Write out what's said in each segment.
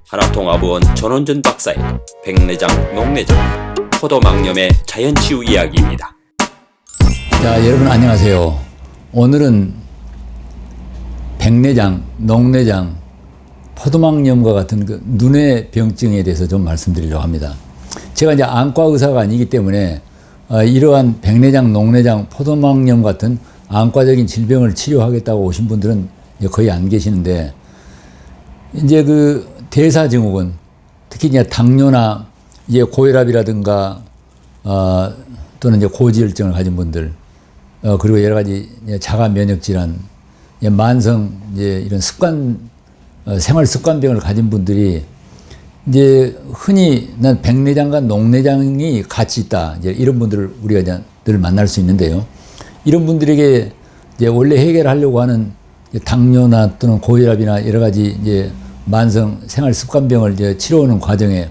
하나통합의원 전원준 박사의 백내장, 녹내장, 포도막염의 자연치유 이야기입니다. 자, 여러분 안녕하세요. 오늘은 백내장, 녹내장, 포도막염과 같은 그 눈의 병증에 대해서 좀 말씀드리려고 합니다. 제가 이제 안과 의사가 아니기 때문에 이러한 백내장, 녹내장, 포도막염 같은 안과적인 질병을 치료하겠다고 오신 분들은 거의 안 계시는데, 이제 그 대사증후군, 특히 이제 당뇨나 이제 고혈압이라든가 또는 이제 고지혈증을 가진 분들, 그리고 여러 가지 자가 면역 질환, 만성 이제 이런 생활 습관병을 가진 분들이 이제 흔히 난 백내장과 녹내장이 같이 있다, 이제 이런 분들을 우리가 이제 늘 만날 수 있는데요. 이런 분들에게 이제 원래 해결하려고 하는 당뇨나 또는 고혈압이나 여러 가지 이제 만성 생활 습관병을 이제 치료하는 과정에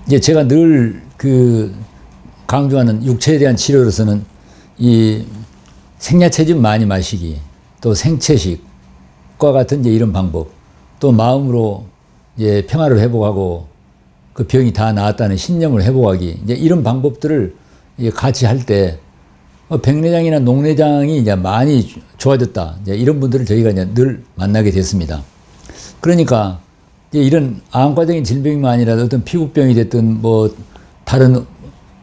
이제 제가 늘 그 강조하는 육체에 대한 치료로서는 이 생야채즙 많이 마시기, 또 생채식과 같은 이제 이런 방법, 또 마음으로 이제 평화를 회복하고 그 병이 다 나았다는 신념을 회복하기, 이제 이런 방법들을 같이 할 때 백내장이나 녹내장이 이제 많이 좋아졌다, 이제 이런 분들을 저희가 이제 늘 만나게 됐습니다. 그러니까 이제 이런 안과적인 질병만 아니라 어떤 피부병이 됐든 뭐 다른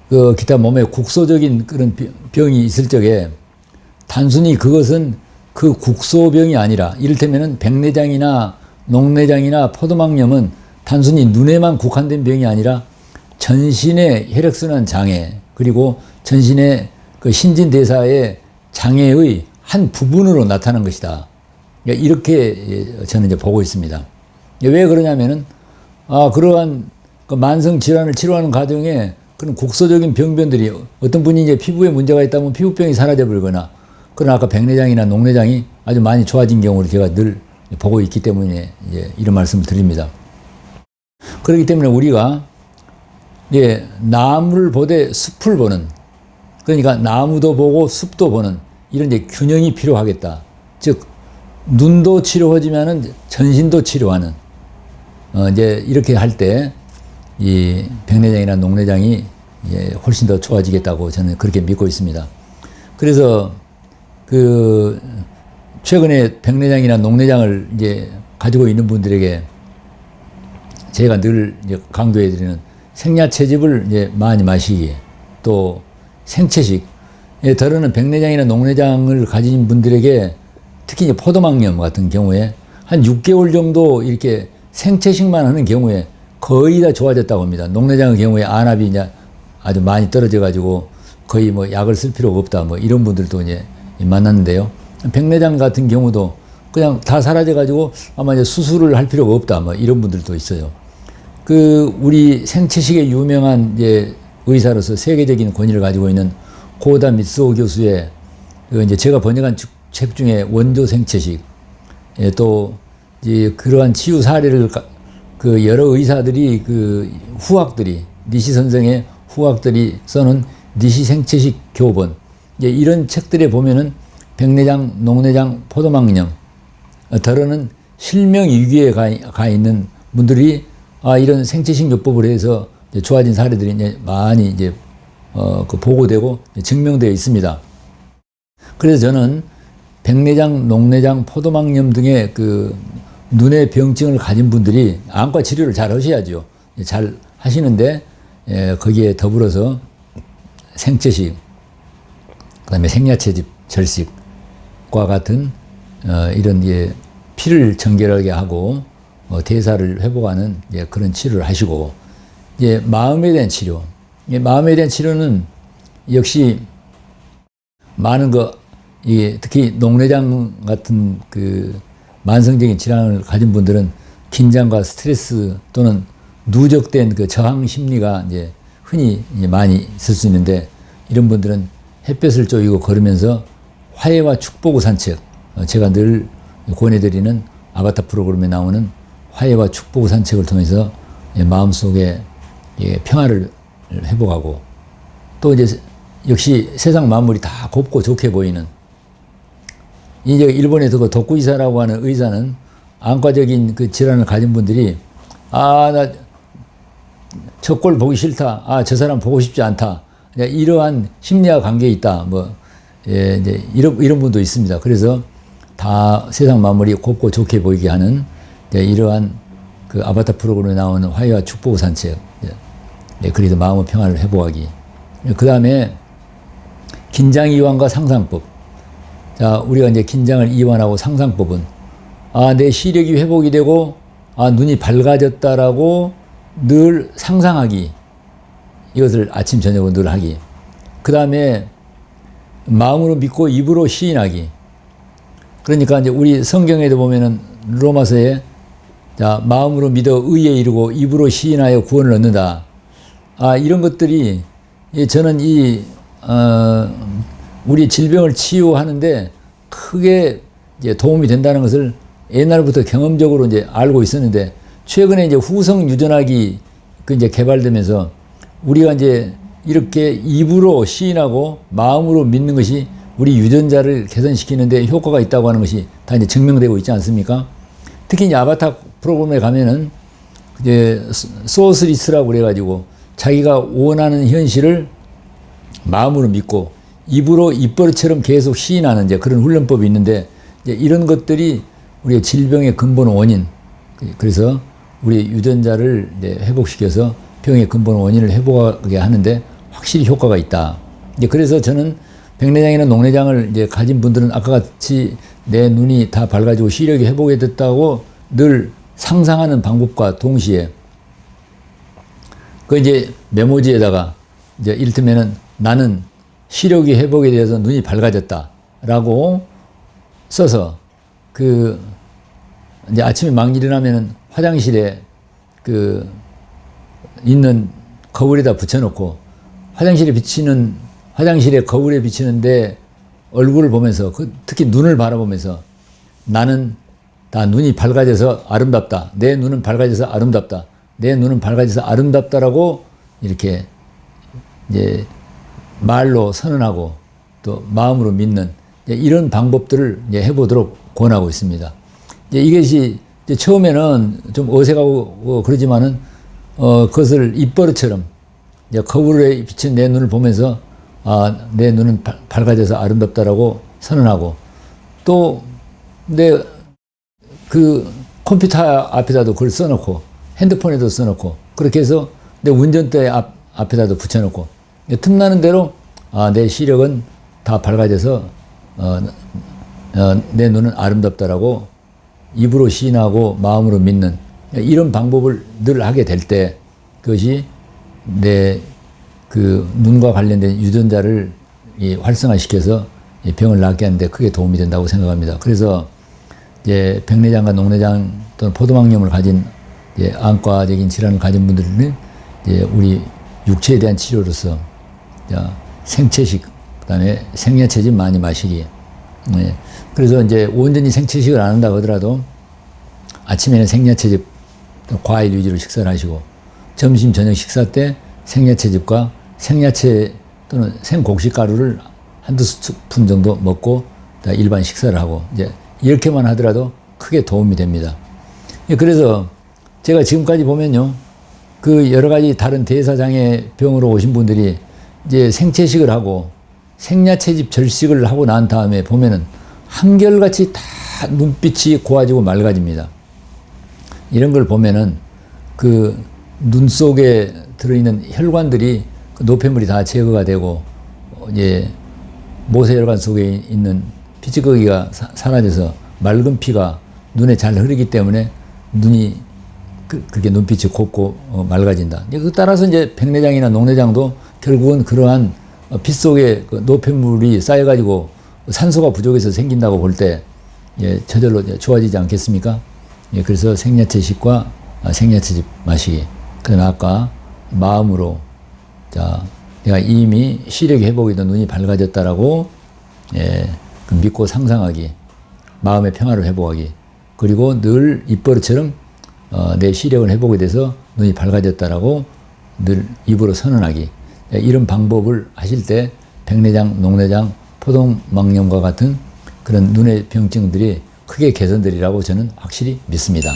그 기타 몸에 국소적인 그런 병이 있을 적에 단순히 그것은 그 국소병이 아니라, 이를테면은 백내장이나 녹내장이나 포도막염은 단순히 눈에만 국한된 병이 아니라 전신의 혈액순환 장애, 그리고 전신의 그 신진대사의 장애의 한 부분으로 나타난 것이다. 이렇게 저는 이제 보고 있습니다. 왜 그러냐면은, 그러한 그 만성 질환을 치료하는 과정에 그런 국소적인 병변들이, 어떤 분이 이제 피부에 문제가 있다면 피부병이 사라져 버리거나, 그러나 아까 백내장이나 녹내장이 아주 많이 좋아진 경우를 제가 늘 보고 있기 때문에 이제 이런 말씀을 드립니다. 그렇기 때문에 우리가 이제 나무를 보되 숲을 보는, 그러니까 나무도 보고 숲도 보는 이런 이제 균형이 필요하겠다. 즉 눈도 치료하지만은 전신도 치료하는, 이제 이렇게 할 때 이 백내장이나 녹내장이 훨씬 더 좋아지겠다고 저는 그렇게 믿고 있습니다. 그래서 그 최근에 백내장이나 녹내장을 이제 가지고 있는 분들에게 제가 늘 이제 강조해 드리는 생야채즙을 이제 많이 마시기, 또 생채식, 더러는 백내장이나 녹내장을 가진 분들에게 특히 이제 포도막염 같은 경우에 한 6개월 정도 이렇게 생채식만 하는 경우에 거의 다 좋아졌다고 합니다. 녹내장의 경우에 안압이 이제 아주 많이 떨어져 가지고 거의 뭐 약을 쓸 필요가 없다, 뭐 이런 분들도 이제 만났는데요. 백내장 같은 경우도 그냥 다 사라져 가지고 아마 이제 수술을 할 필요가 없다, 뭐 이런 분들도 있어요. 그 우리 생채식의 유명한 이제 의사로서 세계적인 권위를 가지고 있는 고다 미쓰오 교수의 그 이제 제가 번역한 책 중에 원조 생채식, 또 이제 그러한 치유 사례를 그 여러 의사들이 그 후학들이, 니시 선생의 후학들이 써놓은 니시 생채식 교본, 이제 이런 책들에 보면은 백내장, 녹내장, 포도막염, 더러는 실명 위기에 가 있는 분들이 이런 생채식 요법을 해서 이제 좋아진 사례들이 이제 많이 이제 그 보고되고 증명되어 있습니다. 그래서 저는 백내장, 녹내장, 포도막염 등의 그 눈의 병증을 가진 분들이 안과 치료를 잘 하셔야죠. 잘 하시는데, 거기에 더불어서 생채식, 그 다음에 생야채즙 절식과 같은 이런 피를 정결하게 하고 대사를 회복하는 그런 치료를 하시고, 마음에 대한 치료, 마음에 대한 치료는 역시 많은 특히 녹내장 같은 그 만성적인 질환을 가진 분들은 긴장과 스트레스 또는 누적된 그 저항 심리가 이제 흔히 많이 있을 수 있는데, 이런 분들은 햇볕을 쬐이고 걸으면서 화해와 축복의 산책, 제가 늘 권해드리는 아바타 프로그램에 나오는 화해와 축복의 산책을 통해서 마음속에 평화를 회복하고, 또 이제 역시 세상 만물이 다 곱고 좋게 보이는, 이제 일본에서 그 도쿠이사라고 하는 의사는 안과적인 그 질환을 가진 분들이 나 저 꼴 보기 싫다. 저 사람 보고 싶지 않다. 이러한 심리와 관계에 있다. 이제 이런 분도 있습니다. 그래서 다 세상 만물이 곱고 좋게 보이게 하는 이러한 그 아바타 프로그램에 나오는 화해와 축복 산책. 그래서 마음의 평화를 회복하기. 그 다음에 긴장 이완과 상상법. 자, 우리가 이제 긴장을 이완하고 상상법은 내 시력이 회복이 되고 눈이 밝아졌다라고 늘 상상하기. 이것을 아침 저녁으로 늘 하기. 그 다음에 마음으로 믿고 입으로 시인하기. 그러니까 이제 우리 성경에도 보면은 로마서에 자, 마음으로 믿어 의에 이르고 입으로 시인하여 구원을 얻는다. 이런 것들이 저는 우리 질병을 치유하는데 크게 이제 도움이 된다는 것을 옛날부터 경험적으로 이제 알고 있었는데 최근에 이제 후성 유전학이 이제 개발되면서 우리가 이제 이렇게 입으로 시인하고 마음으로 믿는 것이 우리 유전자를 개선시키는데 효과가 있다고 하는 것이 다 이제 증명되고 있지 않습니까? 특히 이제 아바타 프로그램에 가면은 이제 소스리스라고 그래가지고 자기가 원하는 현실을 마음으로 믿고 입으로 입버릇처럼 계속 시인하는 이제 그런 훈련법이 있는데 이제 이런 것들이 우리의 질병의 근본 원인, 그래서 우리 유전자를 이제 회복시켜서 병의 근본 원인을 회복하게 하는데 확실히 효과가 있다. 이제 그래서 저는 백내장이나 녹내장을 이제 가진 분들은 아까 같이 내 눈이 다 밝아지고 시력이 회복이 됐다고 늘 상상하는 방법과 동시에 그 이제 메모지에다가 이제 이를테면은 나는 시력이 회복에 대해서 눈이 밝아졌다라고 써서 그 이제 아침에 막 일어나면은 화장실에 그 있는 거울에다 붙여놓고 화장실에 거울에 비치는데 얼굴을 보면서 특히 눈을 바라보면서 나는 다 눈이 밝아져서 아름답다. 내 눈은 밝아져서 아름답다. 내 눈은 밝아져서 아름답다라고 이렇게 이제 말로 선언하고 또 마음으로 믿는 이런 방법들을 이제 해보도록 권하고 있습니다. 이것이 이제 처음에는 좀 어색하고 그러지만은 그것을 입버릇처럼 이제 거울에 비친 내 눈을 보면서 내 눈은 밝아져서 아름답다라고 선언하고 또 내 그 컴퓨터 앞에다도 그걸 써놓고 핸드폰에도 써놓고 그렇게 해서 내 운전대 앞에다도 붙여놓고 틈나는 대로 내 시력은 다 밝아져서 내 눈은 아름답다라고 입으로 시인하고 마음으로 믿는 이런 방법을 늘 하게 될 때 그것이 내 그 눈과 관련된 유전자를 활성화시켜서 병을 낫게 하는데 크게 도움이 된다고 생각합니다. 그래서 이제 백내장과 녹내장 또는 포도막염을 가진 안과적인 질환을 가진 분들은 이제 우리 육체에 대한 치료로서 생채식, 그다음에 생야채즙 많이 마시기. 그래서 이제 온전히 생채식을 안 한다고 하더라도 아침에는 생야채즙, 과일 위주로 식사를 하시고 점심 저녁 식사 때 생야채즙과 생야채 또는 생곡식가루를 한두 스푼 정도 먹고 일반 식사를 하고 이제 이렇게만 하더라도 크게 도움이 됩니다. 그래서 제가 지금까지 보면요, 그 여러 가지 다른 대사장애 병으로 오신 분들이 이제 생채식을 하고 생야채즙 절식을 하고 난 다음에 보면은 한결같이 다 눈빛이 고와지고 맑아집니다. 이런 걸 보면은 그 눈 속에 들어있는 혈관들이 그 노폐물이 다 제거가 되고 이제 모세혈관 속에 있는 피찌꺼기가 사라져서 맑은 피가 눈에 잘 흐르기 때문에 눈이 그렇게 눈빛이 곱고 맑아진다. 그 따라서 이제 백내장이나 녹내장도 결국은 그러한 피 속에 그 노폐물이 쌓여가지고 산소가 부족해서 생긴다고 볼 때 저절로 좋아지지 않겠습니까? 그래서 생야채식과 생야채즙 마시기. 그다음에 아까 마음으로 내가 이미 시력이 회복이 된 눈이 밝아졌다라고 믿고 상상하기, 마음의 평화를 회복하기, 그리고 늘 입버릇처럼 내 시력은 회복이 돼서 눈이 밝아졌다라고 늘 입으로 선언하기. 이런 방법을 하실 때 백내장, 녹내장, 포도막염과 같은 그런 눈의 병증들이 크게 개선되리라고 저는 확실히 믿습니다.